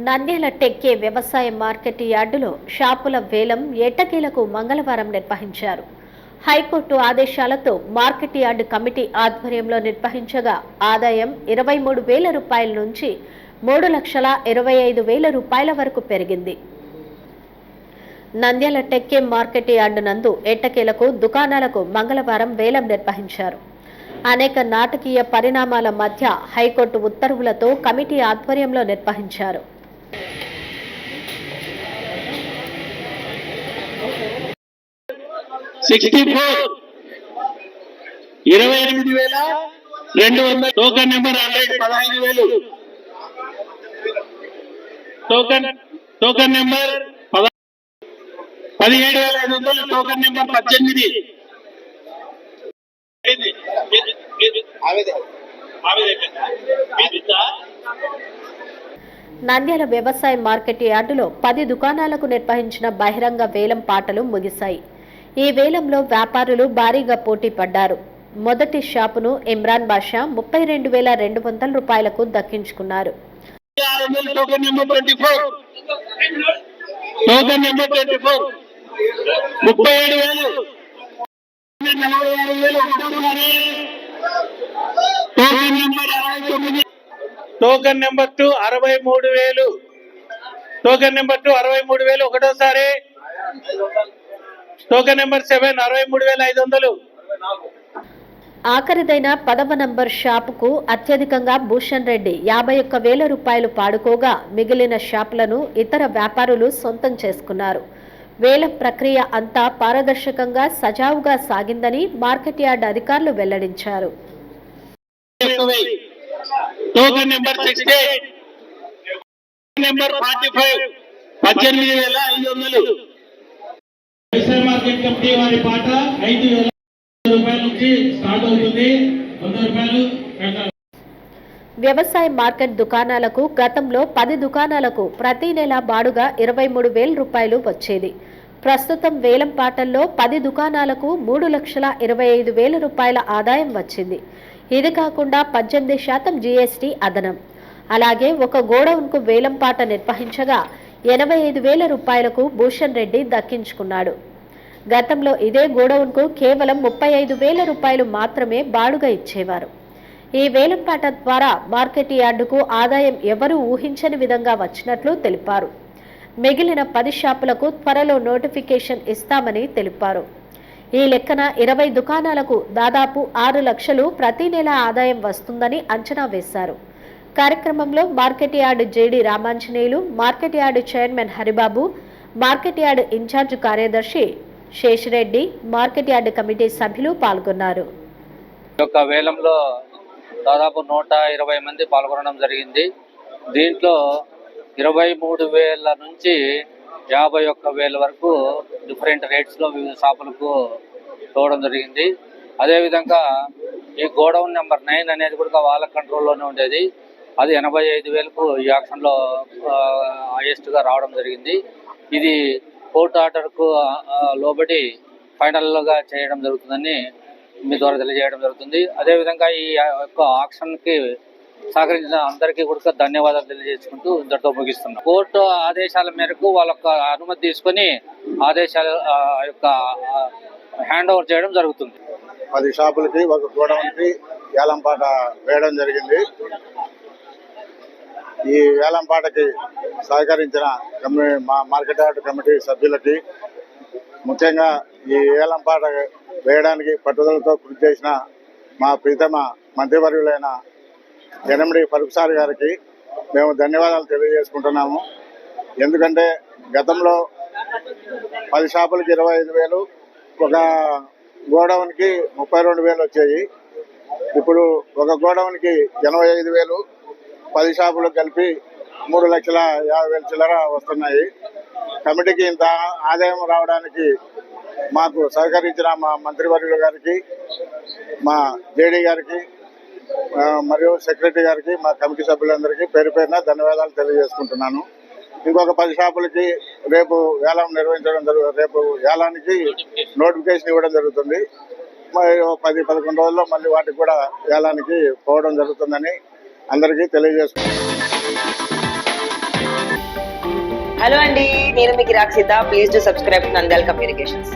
నంద్యాల టెక్కే వ్యవసాయ మార్కెట్ యార్డులో షాపుల వేలం ఎట్టకేలకు మంగళవారం నిర్వహించారు. హైకోర్టు ఆదేశాలతో మార్కెట్ యార్డు కమిటీ ఆధ్వర్యంలో నిర్వహించగా ఆదాయం 23,000 రూపాయల నుంచి 3,25,000 రూపాయల వరకు పెరిగింది. నంద్యాల టెక్కే మార్కెట్ యార్డు నందు ఎట్టకేలకు దుకాణాలకు మంగళవారం వేలం నిర్వహించారు. అనేక నాటకీయ పరిణామాల మధ్య హైకోర్టు ఉత్తర్వులతో కమిటీ ఆధ్వర్యంలో నిర్వహించారు. Token number 15,000 token number 17,500 token number 18 Nandyal వ్యవసాయ మార్కెట్ యార్డులో 10 దుకాణాలకు నిర్వహించిన బహిరంగ వేలం పాటలు ముగిశాయి. ఈ వేలంలో వ్యాపారులు భారీగా పోటీ పడ్డారు. మొదటి షాపును ఇమ్రాన్ బాషా 32,200 రూపాయలకు దక్కించుకున్నారు. టోకన్ నెంబర్ 2 63,000 టోకన్ నెంబర్ 2 63,000 ఒకటోసారి. Token number 7 63,500. ఆఖరిదైన 10వ నంబర్ షాపుకు అత్యధికంగా భూషణ్ రెడ్డి 51,000 రూపాయలు పాడుకోగా మిగిలిన షాపులను ఇతర వ్యాపారులు సొంతం చేసుకున్నారు. వేలం ప్రక్రియ అంతా పారదర్శకంగా సజావుగా సాగిందని మార్కెట్ యార్డ్ అధికారులు వెల్లడించారు. Token number 68 number 45 18,500. వ్యవసాయ మార్కెట్ కమిటీ వారి పాట 5,000 రూపాయల నుంచి స్టార్ట్ అవుతుంది. 100 రూపాయలు. వ్యవసాయ మార్కెట్ దుకాణాలకు గతంలో 10 దుకాణాలకు ప్రతి నెల బాడుగా 23,000 రూపాయలు వచ్చేది. ప్రస్తుతం వేలం పాటల్లో 10 దుకాణాలకు 3,25,000 రూపాయల ఆదాయం వచ్చింది. ఇది కాకుండా 18% జీఎస్టీ అదనం. అలాగే ఒక గోడౌన్కు వేలం పాట నిర్వహించగా 85,000 రూపాయలకు భూషణ్ రెడ్డి దక్కించుకున్నాడు. గతంలో ఇదే గోడౌన్కు కేవలం 35,000 రూపాయలు మాత్రమే బాడుగా ఇచ్చేవారు. ఈ వేలంపాట ద్వారా మార్కెట్ యార్డుకు ఆదాయం ఎవరూ ఊహించని విధంగా వచ్చినట్లు తెలిపారు. మిగిలిన 10 షాపులకు త్వరలో నోటిఫికేషన్ ఇస్తామని తెలిపారు. ఈ లెక్కన 20 దుకాణాలకు దాదాపు 6 లక్షలు ప్రతి నెల ఆదాయం వస్తుందని అంచనా వేశారు. కార్యక్రమంలో market yard JD Ramanjaneyulu, market yard chairman Haribabu, market yard in-charge కార్యదర్శి శేషిరెడ్డి, మార్కెట్ యార్డు కమిటీ సభ్యులు పాల్గొన్నారు. వేలంలో దాదాపు 120 మంది పాల్గొనడం జరిగింది. దీంట్లో 23,000 నుంచి 51,000 వరకు డిఫరెంట్ రేట్స్లో వివిధ షాపులకు ఇవ్వడం జరిగింది. అదేవిధంగా ఈ గోడౌన్ నెంబర్ 9 అనేది కూడా వాళ్ళ కంట్రోల్లోనే ఉండేది. అది 85,000కు ఈ ఆక్షన్లో హైయెస్ట్గా రావడం జరిగింది. ఇది కోర్టు ఆర్డర్కు లోబడి ఫైనల్గా చేయడం జరుగుతుందని మీ ద్వారా తెలియజేయడం జరుగుతుంది. అదేవిధంగా ఈ యొక్క ఆక్షన్కి సహకరించిన అందరికీ కూడా ధన్యవాదాలు తెలియజేసుకుంటూ ఇంతటితో ముగిస్తున్నాం. కోర్టు ఆదేశాల మేరకు వాళ్ళ అనుమతి తీసుకొని ఆదేశాల యొక్క హ్యాండ్ ఓవర్ చేయడం జరుగుతుంది. 10 షాపులకి ఒక గోడౌన్కి వేలంపాట వేయడం జరిగింది. ఈ వేలంపాటకి సహకరించిన మా మార్కెట్ యార్డ్ కమిటీ సభ్యులకి, ముఖ్యంగా ఈ వేలంపాట వేయడానికి పట్టుదలతో కృషి చేసిన మా ప్రీతమ మంత్రివర్యులైన ఎనమడి ఫరూక్ సార్ గారికి మేము ధన్యవాదాలు తెలియజేసుకుంటున్నాము. ఎందుకంటే గతంలో 10 షాపులకి 25,000, ఒక గోడౌన్కి 32,000 వచ్చాయి. ఇప్పుడు ఒక గోడౌన్కి 85,000, 10 షాపులకు కలిపి 3,50,000 చిల్లర వస్తున్నాయి. కమిటీకి ఇంత ఆదాయం రావడానికి మాకు సహకరించిన మా మంత్రివర్యుల గారికి, మా జేడీ గారికి, మరియు సెక్రటరీ గారికి, మా కమిటీ సభ్యులందరికీ పేరు పేరున ధన్యవాదాలు తెలియజేసుకుంటున్నాను. ఇంకొక 10 షాపులకి రేపు వేలం నిర్వహించడం రేపు వేలానికి నోటిఫికేషన్ ఇవ్వడం జరుగుతుంది. మరి 10-11 రోజుల్లో మళ్ళీ వాటికి కూడా వేలానికి పోవడం జరుగుతుందని అందరికీ తెలియజేసుకుంటున్నాను. హలో అండి, నేను మీకు Rakshitha. Please to subscribe Nandyal communications.